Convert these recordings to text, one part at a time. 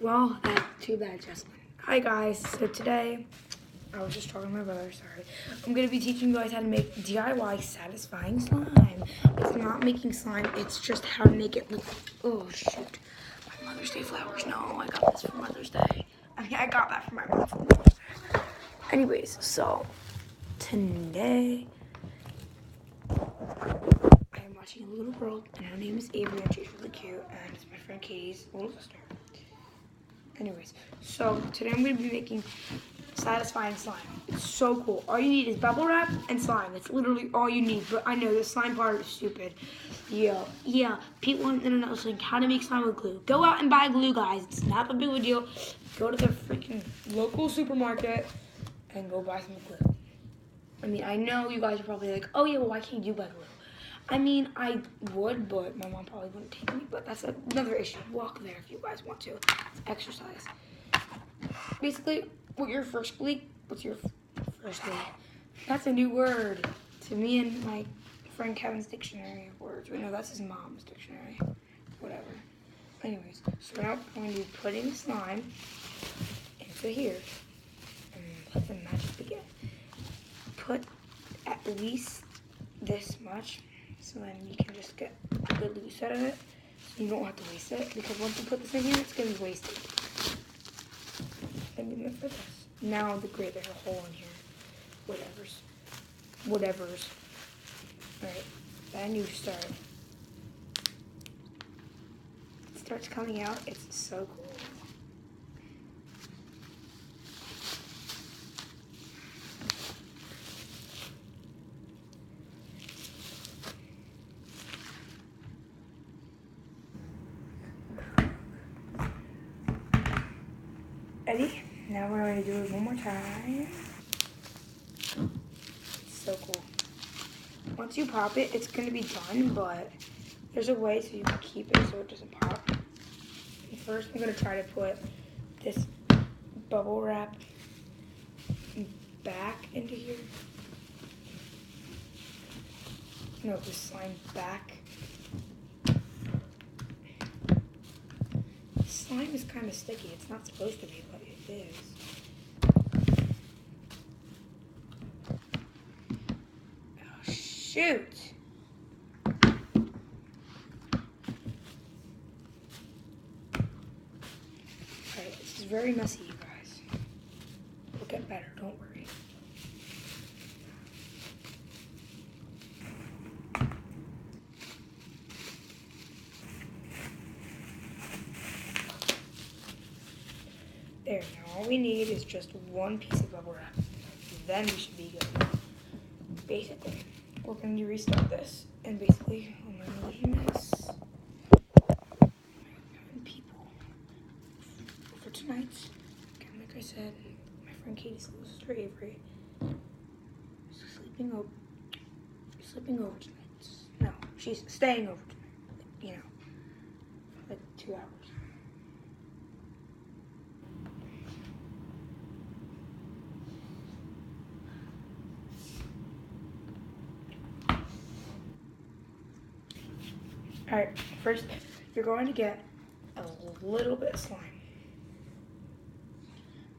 Well, that's too bad, Jasmine. Hi guys, so today, I was just talking to my brother, sorry. I'm going to be teaching you guys how to make DIY satisfying slime. It's not making slime, it's just how to make it look, oh shoot. My Mother's Day flowers, no, I got this for Mother's Day. I got that for my mom for Mother's Day. Anyways, so, today, I am watching a little girl, and her name is Avery, and she's really cute, and it's my friend Katie's little sister. Anyways, so today I'm going to be making satisfying slime. It's so cool. All you need is bubble wrap and slime. That's literally all you need. But I know the slime part is stupid. Yeah. Pete wanted to know how to make slime with glue. Go out and buy glue, guys. It's not a big of a deal. Go to the freaking local supermarket and go buy some glue. I mean, I know you guys are probably like, oh yeah, well, why can't you buy glue? I mean, I would, but my mom probably wouldn't take me, but that's another issue. Walk there if you guys want to. It's exercise. Basically, what's your first week? That's a new word to me and my friend Kevin's dictionary of words. Wait, no, that's his mom's dictionary. Whatever. Anyways, so now I'm going to be putting slime into here. And let the magic begin. Put at least this much. So then you can just get a good use out of it. So you don't have to waste it, because once you put this in here, it's going to be wasted. And then for this. Now the grid, there's a hole in here. Whatever's. Alright, then you start. It starts coming out. It's so cool. Ready? Now we're going to do it one more time. It's so cool. Once you pop it, it's going to be done, but there's a way so you can keep it so it doesn't pop. And first, I'm going to try to put this bubble wrap back into here. No, this slime back. Slime is kind of sticky. It's not supposed to be, but it is. Oh, shoot. Alright, this is very messy, you guys. It'll get better, don't worry. There, now all we need is just one piece of bubble wrap. Then we should be good. Basically, we're going to restart this. And basically, oh my goodness. People. For tonight, again, like I said, my friend Katie's little sister Avery is sleeping over tonight. No, she's staying over tonight. You know, for like 2 hours. Alright, first you're going to get a little bit of slime.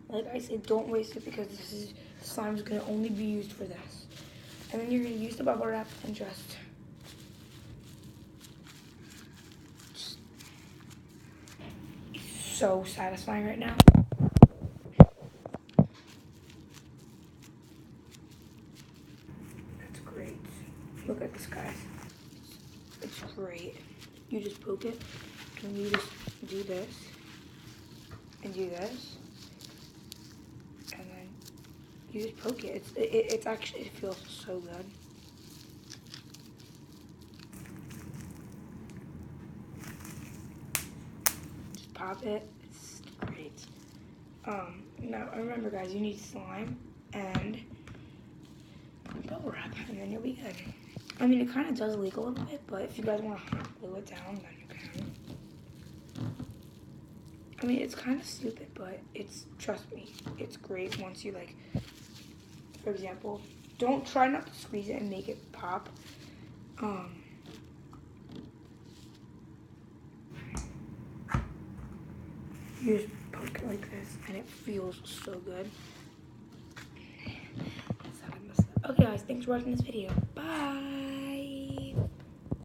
Like I said, don't waste it, because slime is going to only be used for this. And then you're going to use the bubble wrap and just it's so satisfying right now. That's great. Look at this, guys. It's great. You just poke it, and you just do this, and do this, and then you just poke it. It's actually, it feels so good. Just pop it. It's great. Now remember, guys, you need slime and bubble wrap, and then you'll be good. I mean, it kind of does leak a little bit, but if you guys want to glue it down, then you can. I mean, it's kind of stupid, but trust me, it's great once you, like, for example, try not to squeeze it and make it pop. You just poke it like this, and it feels so good. Okay, guys, thanks for watching this video. Bye.